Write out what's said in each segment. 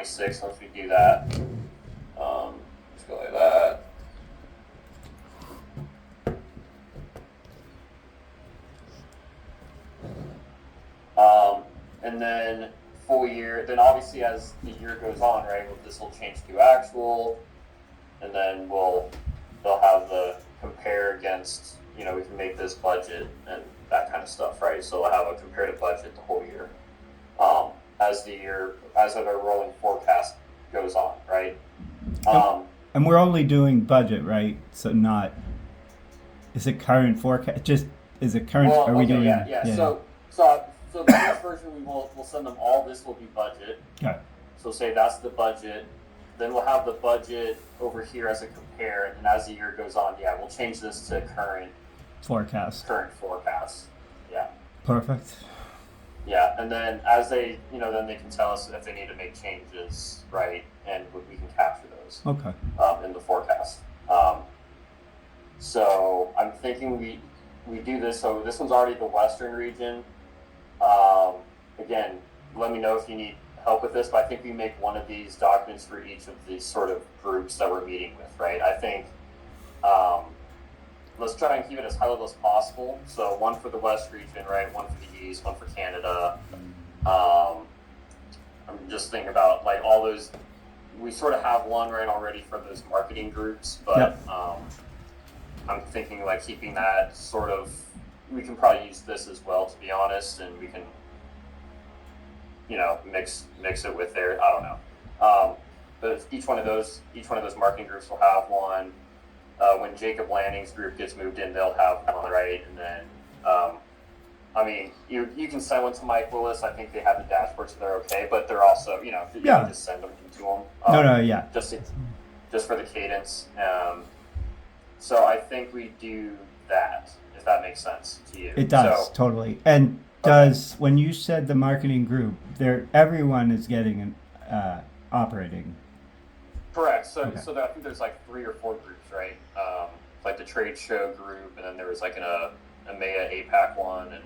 FY26. Once we do that, let's go like that. And then full year, then obviously as the year goes on, right, this will change to actual, and then they'll have the compare against, we can make this budget and that kind of stuff, right? So we'll have a comparative budget the whole year. As of our rolling forecast goes on, right? And we're only doing budget, right? So not, is it current forecast? Just, is it current, Well, are we okay, doing? yeah. So the first version, we'll send them all, this will be budget. Okay. So say that's the budget. Then we'll have the budget over here as a compare, and as the year goes on, we'll change this to current Forecast. Yeah. Perfect. Yeah, and then as they, then they can tell us if they need to make changes, right? And we can capture those Okay. in the forecast. So I'm thinking we do this. So this one's already the Western region. Again, let me know if you need help with this, but I think we make one of these documents for each of these sort of groups that we're meeting with, right? I think let's try and keep it as high level as possible. So one for the West region, right? One for the East, one for Canada. I'm just thinking about like all those. We sort of have one right already for those marketing groups, but Yep. I'm thinking like keeping that sort of. We can probably use this as well, to be honest, and we can, mix it with there. I don't know. But each one of those marketing groups will have one. When Jacob Lanning's group gets moved in, they'll have one, right? And then, you can send one to Mike Willis. I think they have the dashboard, so they're okay. But they're also, you can just send them to him. Yeah. Just for the cadence. So I think we do that, if that makes sense to you. It does, totally. And when you said the marketing group, everyone is getting an operating. Correct. So I think there's like 3 or 4 groups, right? Like the trade show group, and then there was like an EMEA APAC one, and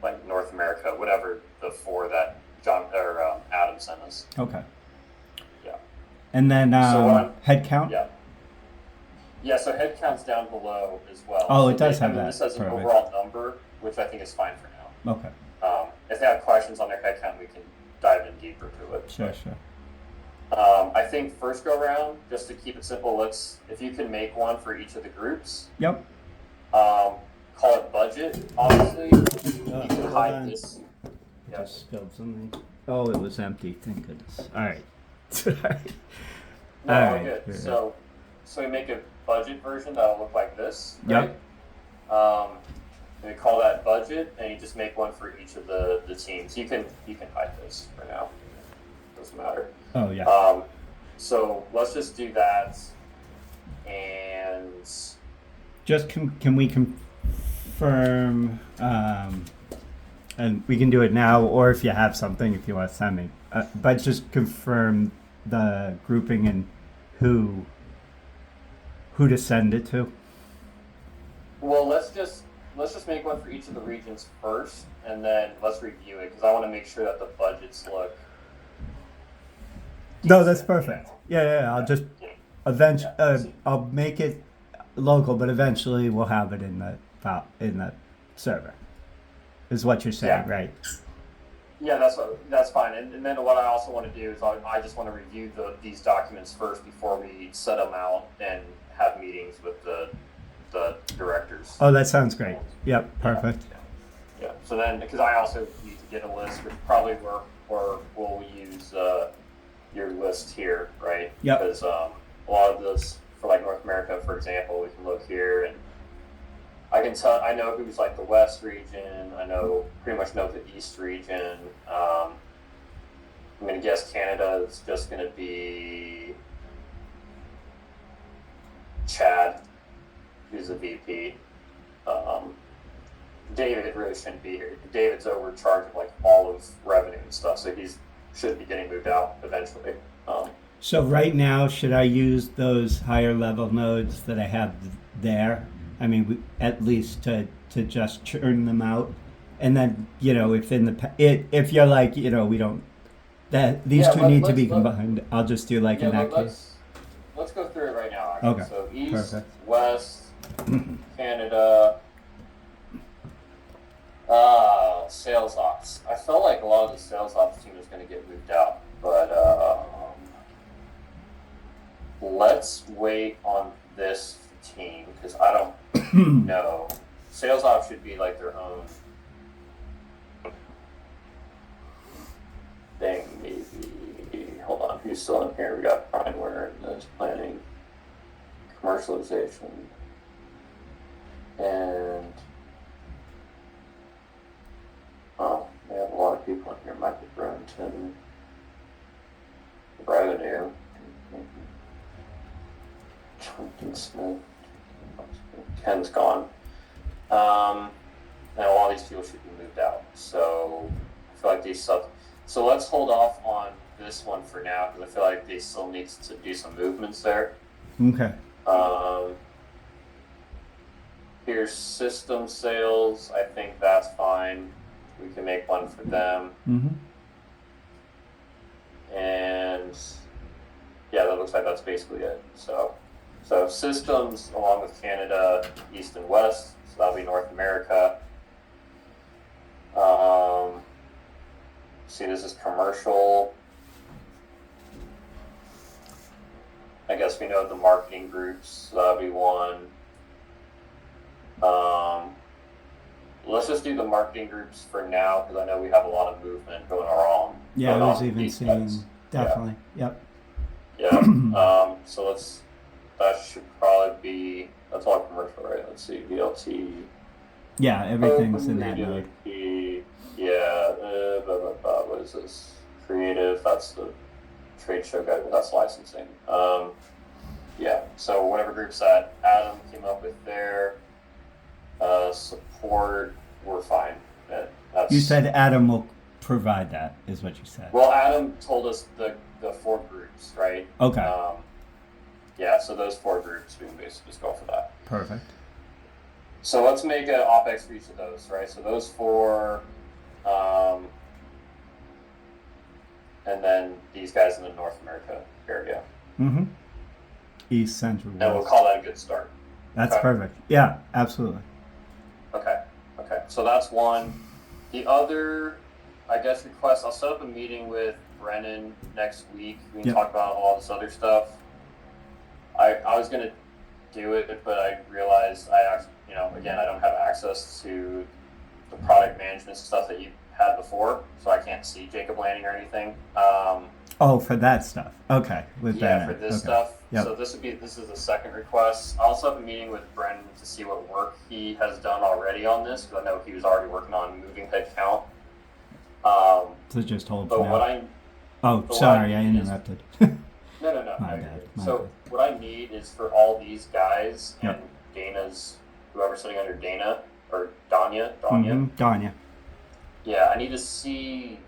like North America, whatever the 4 that Adam sent us. Okay. Yeah. And then head count? Yeah. Yeah, so head count's down below as well. Oh, so it does have that. This has an Perfect. overall number, which I think is fine for now. Okay. If they have questions on their head count, we can dive in deeper to it. Sure. I think first go round, just to keep it simple, if you can make one for each of the groups. Yep. Call it budget, obviously. You can hide on. this. I just spilled something. Oh, it was empty. Thank goodness. All right. No, All all right. good. So we make a budget version that'll look like this, Yep. right? And we call that budget, and you just make one for each of the teams. You can hide this for now. Doesn't matter. Oh yeah. So let's just do that, and Just can we confirm? And we can do it now, or if you have something, if you want to send me. But just confirm the grouping and who to send it to. well, let's just make one for each of the regions first, and then let's review it because I want to make sure that the budgets look. No, that's perfect. Yeah. I'll just eventually Yeah. I'll make it local, but eventually we'll have it in the file in the server. Is what you're saying, Yeah. right? Yeah, that's fine. And then what I also want to do is I just want to review these documents first before we set them out and have meetings with the directors. Oh, that sounds great. Yep, perfect. Yeah. So then, because I also need to get a list, which probably we'll use your list here, right? Yep. Because a lot of those for like North America, for example, we can look here and I know who's like the West region. I pretty much know the East region. I'm gonna guess Canada is just gonna be Chad, who's the VP. David really shouldn't be here. David's overcharged of like all of revenue and stuff, so he's should be getting moved out eventually. So right now, should I use those higher level nodes that I have there? I mean, at least to just churn them out, and then if if you're like we don't That these Yeah, two need to be let- combined. I'll just do like yeah, in that case. let's go through it right now. Actually. Okay. So east, Perfect. west, Canada. Sales ops. I felt like a lot of the sales ops team was going to get moved out, but let's wait on this team because I don't know. Sales ops should be like their own thing, maybe. Hold on, who's still in here? We got Brian Ware and there's planning, commercialization, and we have a lot of people in here. Michael Brunton, revenue, Jonathan Smith, Ken's gone. And a lot of these people should be moved out. So I feel like these stuff. So let's hold off on this one for now because I feel like they still need to do some movements there. Okay. Here's system sales. I think that's fine. We can make one for them. Mm-hmm. And yeah, that looks like that's basically it. So systems along with Canada, East and West. So that'll be North America. See, this is commercial. I guess we know the marketing groups. So that'll be one. Let's just do the marketing groups for now because I know we have a lot of movement going on. Yeah, I going was on even these seeing guys. definitely. Yep. Yeah. So that should probably be, that's all commercial, right? Let's see, VLT. Yeah, everything's in that mode. Yeah, what is this? Creative, that's the trade show guide, that's licensing. Yeah, so whatever groups that Adam came up with there, support, we're fine. That's, You said Adam will provide that, is what you said. well, Adam told us the 4 groups, right? Okay. Yeah, so those 4 groups, we can basically just go for that. Perfect. So let's make an OpEx for each of those, right? So those 4, and then these guys in the North America area. Mm-hmm. East Central. And we'll West. call that a good start. That's okay. perfect. Yeah, absolutely. Okay. So that's one. The other, I guess, request, I'll set up a meeting with Brennan next week. We can Yep. talk about all this other stuff. I was going to do it, but I realized I actually, again, I don't have access to the product management stuff that you had before, so I can't see Jacob Lanning or anything. Oh, for that stuff. Okay. With Yeah, Bennett. for this Okay. stuff. Yep. So this is the second request. I'll also have a meeting with Brendan to see what work he has done already on this, because I know he was already working on moving headcount. So just hold But for what now. I Oh, sorry, I need is- interrupted. no. My I- bad, my So bad. what I need is for all these guys Yep. and Dana's, whoever's sitting under Dana or Danya. Mm-hmm. Danya. Yeah, I need to see.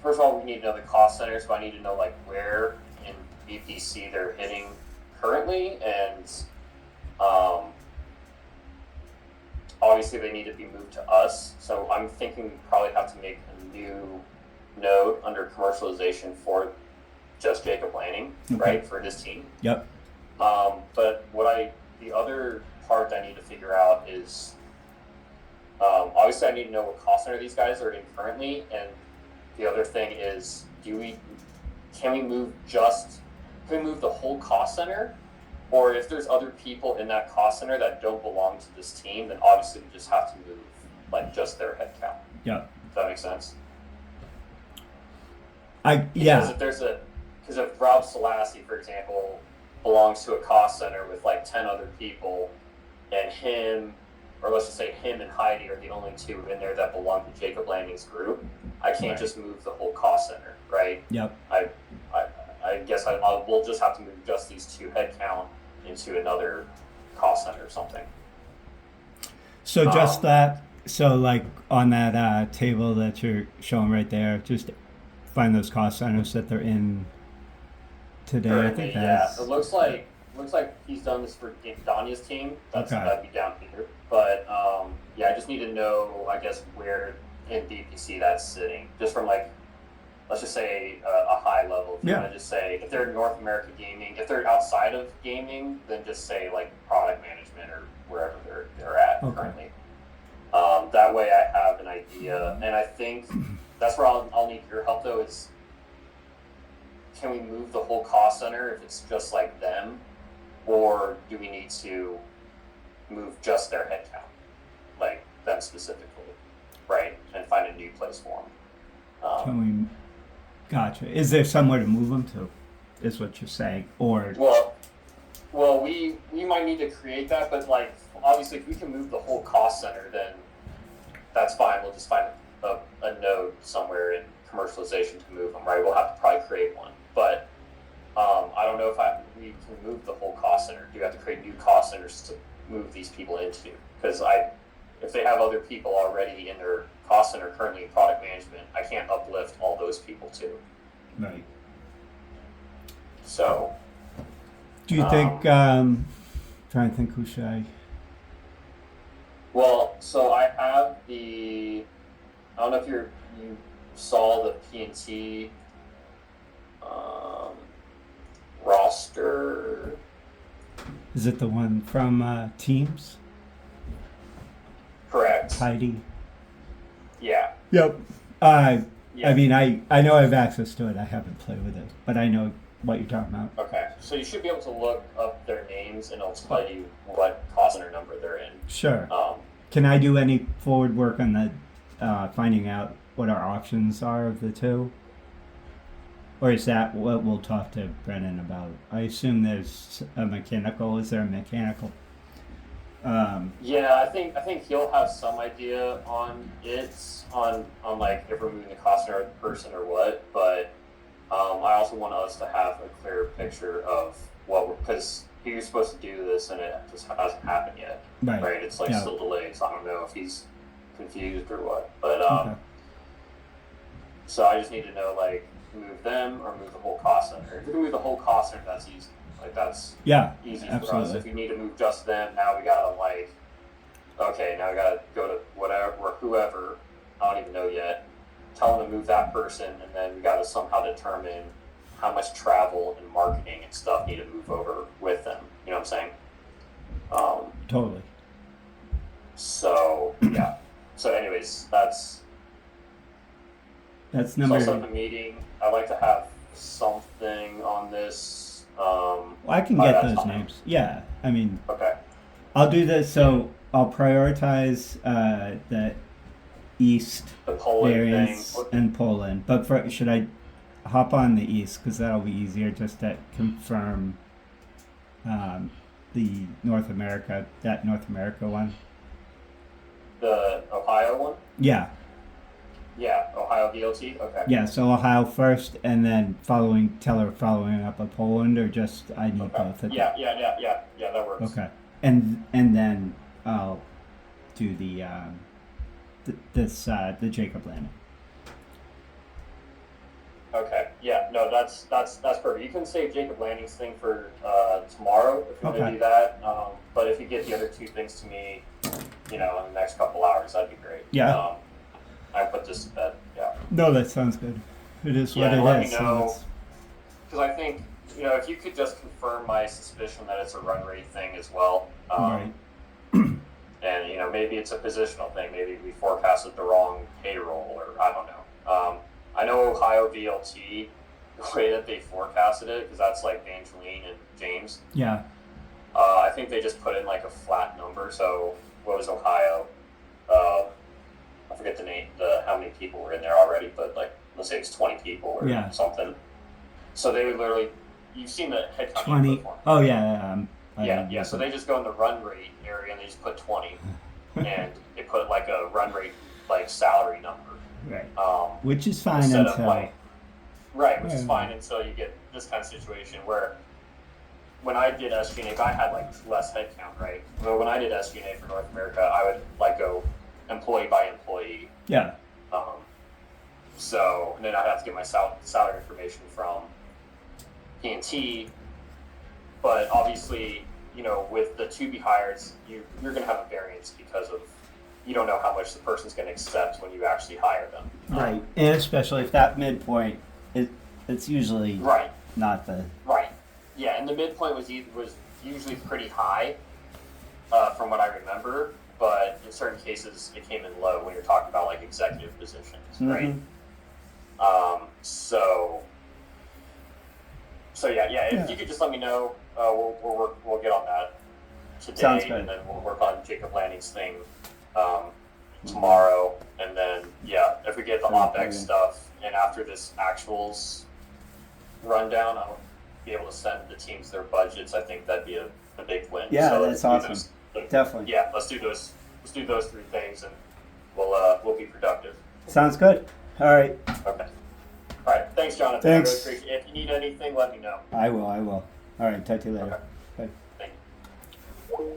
First of all, we need to know the cost center, so I need to know like where in BPC they're hitting currently, and obviously they need to be moved to us. So I'm thinking we probably have to make a new node under commercialization for just Jacob Lanning, Okay. right, for his team. Yep. But the other part I need to figure out is, obviously I need to know what cost center these guys are in currently, and the other thing is, can we move the whole cost center? Or if there's other people in that cost center that don't belong to this team, then obviously we just have to move like just their headcount. Yep. Does that make sense? Yeah. Because if Rob Selassie, for example, belongs to a cost center with like 10 other people, and him, or let's just say him and Heidi are the only 2 in there that belong to Jacob Lanning's group, I can't Right. just move the whole cost center, right? Yep. I guess we'll just have to move just these 2 headcount into another cost center or something. So just that. So like on that table that you're showing right there, just find those cost centers that they're in today. I think that's. Yeah, it looks like he's done this for Danya's team. That'd be down here. But yeah, I just need to know, I guess, where in BPC that's sitting, just from like let's just say a high level. If you Yeah. want to just say if they're North America gaming, if they're outside of gaming, then just say like product management or wherever they're at Okay. currently. That way I have an idea, and I think that's where I'll need your help though. Is can we move the whole cost center if it's just like them, or do we need to move just their headcount, like them specifically, right, and find a new place for them? Can we? Gotcha. Is there somewhere to move them to? Is what you're saying, or Well, we might need to create that, but like obviously, if we can move the whole cost center, then that's fine. We'll just find a node somewhere in commercialization to move them, right? We'll have to probably create one, but I don't know if we can move the whole cost center. Do we have to create new cost centers to move these people into? Because if they have other people already in their cost center currently in product management, I can't uplift all those people too. right? So. Do you think? Trying to think. Who should I? Well, so I have I don't know if you saw the PNT roster. Is it the one from Teams? Correct. Heidi. Yeah. Yep. Yeah. I mean, I know I have access to it. I haven't played with it, but I know what you're talking about. Okay. So you should be able to look up their names and it'll tell you what cost center number they're in. Sure. Can I do any forward work on the finding out what our options are of the two? Or is that what we'll talk to Brennan about? I assume there's a mechanical. Is there a mechanical? Yeah, I think he'll have some idea on like if we're moving the cost center of the person or what, but I also want us to have a clear picture of because he was supposed to do this and it just hasn't happened yet. Right. It's like Yeah. still delayed, so I don't know if he's confused or what. But Okay. so I just need to know like move them or move the whole cost center. If we can move the whole cost center, that's easy. Like that's Yeah. easy Absolutely. for us. If you need to move just them, now we gotta now we gotta go to whatever or whoever, I don't even know yet, tell them to move that person, and then we gotta somehow determine how much travel and marketing and stuff need to move over with them. You know what I'm saying? Totally. So yeah. So anyways, that's number. also the meeting. I'd like to have something on this. Well, I can by get that those time. names. Yeah. I mean, Okay. I'll do this. So I'll prioritize the East The Poland variants thing. and Poland. But should I hop on the East because that'll be easier just to confirm the North America one. The Ohio one. Yeah. Yeah, Ohio DLT. Okay. Yeah. So Ohio first, and then following up with Poland, or just I need Okay. both. Yeah. That works. Okay. And then I'll do the Jacob Landing. Okay. Yeah. No, that's perfect. You can save Jacob Landing's thing for tomorrow if you want to Okay. do that. But if you get the other two things to me, in the next couple hours, that'd be great. Yeah. I put this to bed. Yeah. No, that sounds good. It is Yeah, what it let me is. know. So Because I think if you could just confirm my suspicion that it's a run rate thing as well. right. And maybe it's a positional thing. Maybe we forecasted the wrong payroll, or I don't know. I know Ohio VLT, the way that they forecasted it, because that's like Evangeline and James. Yeah. I think they just put in like a flat number. So what was Ohio? I forget the name, how many people were in there already, but like let's say it's 20 people or Yeah. something. So they would literally, you've seen the headcount 20. before. Oh yeah. Yeah. So they just go in the run rate area and they just put 20, and they put like a run rate like salary number. Right. Which is fine instead until. of right, which is Yeah. fine until you get this kind of situation where when I did SG&A, I had like less headcount, right? Well, when I did SG&A for North America, I would like go employee by employee. Yeah. So and then I'd have to get my salary information from PNT. But obviously, with the to be hireds, you're going to have a variance because of you don't know how much the person's going to accept when you actually hire them. Right, and especially if that midpoint, it's usually Right. not the. Right. Yeah, and the midpoint was usually pretty high, from what I remember. But in certain cases, it came in low when you're talking about like executive positions, right? So yeah. If you could just let me know, we'll get on that today, Sounds good. and then we'll work on Jacob Lanning's thing tomorrow, and then if we get the OpEx stuff, and after this actuals rundown, I'll be able to send the teams their budgets. I think that'd be a big win. Yeah, So that's awesome. Definitely. Yeah, let's do those 3 things, and we'll be productive. Sounds good. All right. Okay. All right. Thanks, Jonathan. Thanks. I really appreciate it. If you need anything, let me know. I will. All right. Talk to you later. Okay. Bye. Thank you.